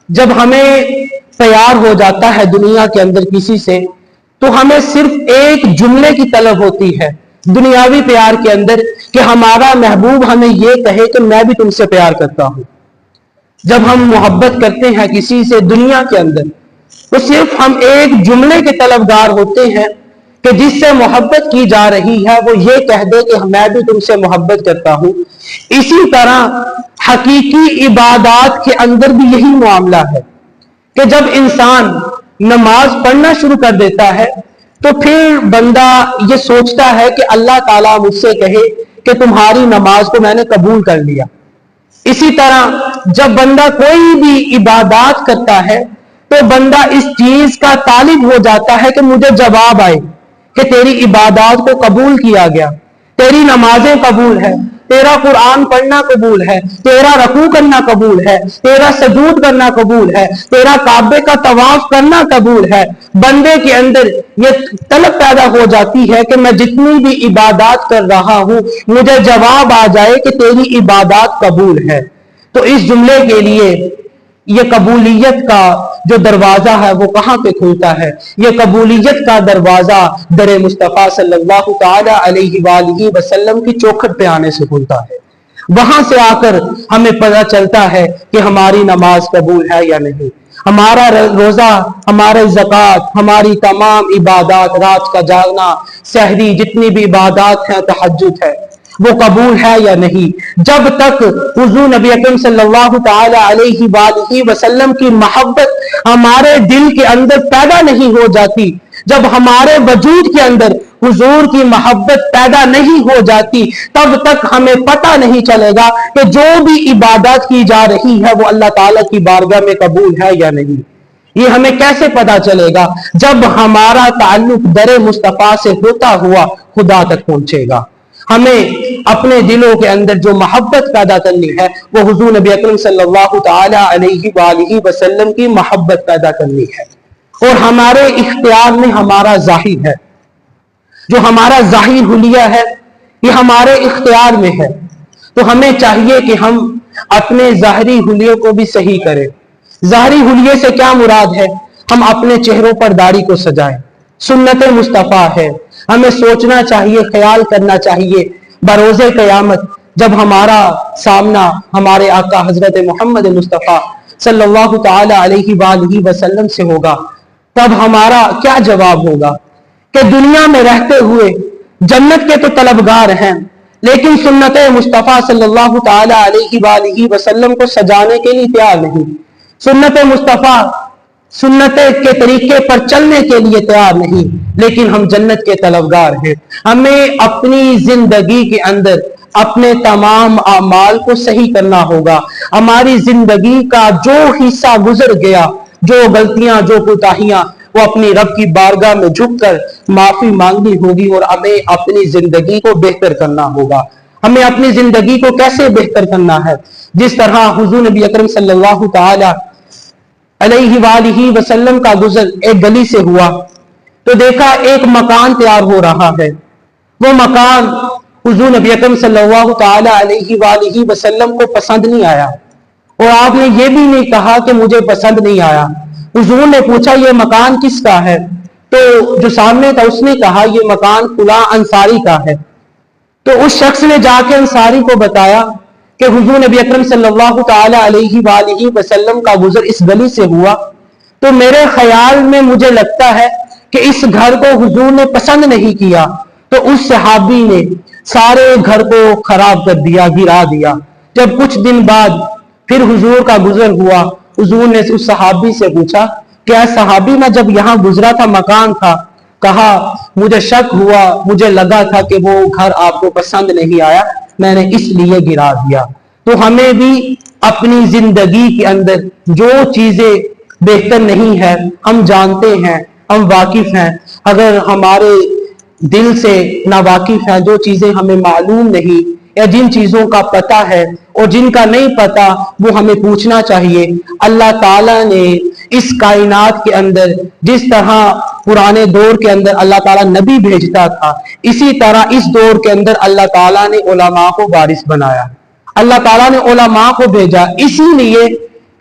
جب ہمیں پیار ہو جاتا ہے دنیا کے اندر کسی سے تو ہمیں صرف ایک جملے کی طلب ہوتی ہے دنیاوی پیار کے اندر کہ ہمارا محبوب ہمیں یہ کہے کہ میں بھی تم سے پیار کرتا ہوں. جب ہم محبت کرتے ہیں کسی سے دنیا کے اندر تو صرف ہم ایک جملے کے طلبگار ہوتے ہیں کہ جس سے محبت کی جا رہی ہے وہ یہ کہہ دے کہ میں بھی تم سے محبت کرتا ہوں. اسی طرح حقیقی عبادات کے اندر بھی یہی معاملہ ہے کہ جب انسان نماز پڑھنا شروع کر دیتا ہے تو پھر بندہ یہ سوچتا ہے کہ اللہ تعالیٰ مجھ سے کہے کہ تمہاری نماز کو میں نے قبول کر لیا. اسی طرح جب بندہ کوئی بھی عبادات کرتا ہے تو بندہ اس چیز کا طالب ہو جاتا ہے کہ مجھے جواب آئے کہ تیری عبادات کو قبول کیا گیا, تیری نمازیں قبول ہے, تیرا قرآن پڑھنا قبول ہے, تیرا رکوع کرنا قبول ہے, تیرا سجود کرنا قبول ہے, تیرا کعبے کا طواف کرنا قبول ہے. بندے کے اندر یہ طلب پیدا ہو جاتی ہے کہ میں جتنی بھی عبادات کر رہا ہوں مجھے جواب آ جائے کہ تیری عبادات قبول ہے. تو اس جملے کے لیے یہ قبولیت کا جو دروازہ ہے وہ کہاں پہ کھلتا ہے؟ یہ قبولیت کا دروازہ در مصطفیٰ صلی اللہ تعالی علیہ وآلہ وسلم کی چوکھٹ پہ آنے سے کھلتا ہے. وہاں سے آ کر ہمیں پتہ چلتا ہے کہ ہماری نماز قبول ہے یا نہیں, ہمارا روزہ, ہمارے زکوٰۃ, ہماری تمام عبادات, رات کا جاگنا, سحری, جتنی بھی عبادات ہیں, تہجد ہے, وہ قبول ہے یا نہیں. جب تک حضور نبی اکرم صلی اللہ تعالی علیہ وآلہ وسلم کی محبت ہمارے دل کے اندر پیدا نہیں ہو جاتی, جب ہمارے وجود کے اندر حضور کی محبت پیدا نہیں ہو جاتی, تب تک ہمیں پتہ نہیں چلے گا کہ جو بھی عبادات کی جا رہی ہے وہ اللہ تعالیٰ کی بارگاہ میں قبول ہے یا نہیں. یہ ہمیں کیسے پتہ چلے گا؟ جب ہمارا تعلق در مصطفیٰ سے ہوتا ہوا خدا تک پہنچے گا. ہمیں اپنے دلوں کے اندر جو محبت پیدا کرنی ہے وہ حضور نبی اکرم صلی اللہ تعالی علیہ وآلہ وسلم کی محبت پیدا کرنی ہے. اور ہمارے اختیار میں ہمارا ظاہر ہے, جو ہمارا ظاہر حلیہ ہے یہ ہمارے اختیار میں ہے. تو ہمیں چاہیے کہ ہم اپنے ظاہری حلیے کو بھی صحیح کریں. ظاہری حلیے سے کیا مراد ہے؟ ہم اپنے چہروں پر داڑھی کو سجائیں, سنت مصطفیٰ ہے. ہمیں سوچنا چاہیے, خیال کرنا چاہیے بروز قیامت جب ہمارا سامنا ہمارے آقا حضرت محمد مصطفیٰ صلی اللہ تعالی علیہ وآلہ وسلم سے ہوگا, تب ہمارا کیا جواب ہوگا کہ دنیا میں رہتے ہوئے جنت کے تو طلبگار ہیں لیکن سنت مصطفیٰ صلی اللہ تعالی علیہ وآلہ وسلم کو سجانے کے لیے تیار نہیں, سنت مصطفیٰ سنت کے طریقے پر چلنے کے لیے تیار نہیں, لیکن ہم جنت کے طلبگار ہیں. ہمیں اپنی زندگی کے اندر اپنے تمام اعمال کو صحیح کرنا ہوگا. ہماری زندگی کا جو حصہ گزر گیا, جو غلطیاں, جو کوتاہیاں, وہ اپنی رب کی بارگاہ میں جھک کر معافی مانگنی ہوگی اور ہمیں اپنی زندگی کو بہتر کرنا ہوگا. ہمیں اپنی زندگی کو کیسے بہتر کرنا ہے؟ جس طرح حضور نبی اکرم صلی اللہ تعالی علیہ وآلہ وسلم کا گزر ایک گلی سے ہوا تو دیکھا ایک مکان تیار ہو رہا ہے. وہ مکان حضور نبی اکرم صلی اللہ تعالی علیہ وآلہ وسلم کو پسند نہیں آیا اور آپ نے یہ بھی نہیں کہا کہ مجھے پسند نہیں آیا. حضور نے پوچھا یہ مکان کس کا ہے؟ تو جو سامنے تھا اس نے کہا یہ مکان فلاں انصاری کا ہے. تو اس شخص نے جا کے انصاری کو بتایا کہ حضور نبی اکرم صلی اللہ تعالی علیہ وآلہ وسلم کا گزر اس گلی سے ہوا تو میرے خیال میں مجھے لگتا ہے کہ اس گھر کو حضور نے پسند نہیں کیا. تو اس صحابی نے سارے گھر کو خراب کر دیا, گرا دیا. جب کچھ دن بعد پھر حضور کا گزر ہوا, حضور نے اس صحابی سے پوچھا کہ اے صحابی میں جب یہاں گزرا تھا مکان تھا, کہا مجھے شک ہوا, مجھے لگا تھا کہ وہ گھر آپ کو پسند نہیں آیا, میں نے اس لیے گرا دیا. تو ہمیں بھی اپنی زندگی کے اندر جو چیزیں بہتر نہیں ہے ہم جانتے ہیں, ہم واقف ہیں. اگر ہمارے دل سے ناواقف ہیں, جو چیزیں ہمیں معلوم نہیں یا جن چیزوں کا پتہ ہے اور جن کا نہیں پتہ وہ ہمیں پوچھنا چاہیے. اللہ تعالیٰ نے اس کائنات کے اندر جس طرح پرانے دور کے اندر اللہ تعالیٰ نبی بھیجتا تھا, اسی طرح اس دور کے اندر اللہ تعالیٰ نے علماء کو وارث بنایا. اللہ تعالیٰ نے علماء کو بھیجا اسی لیے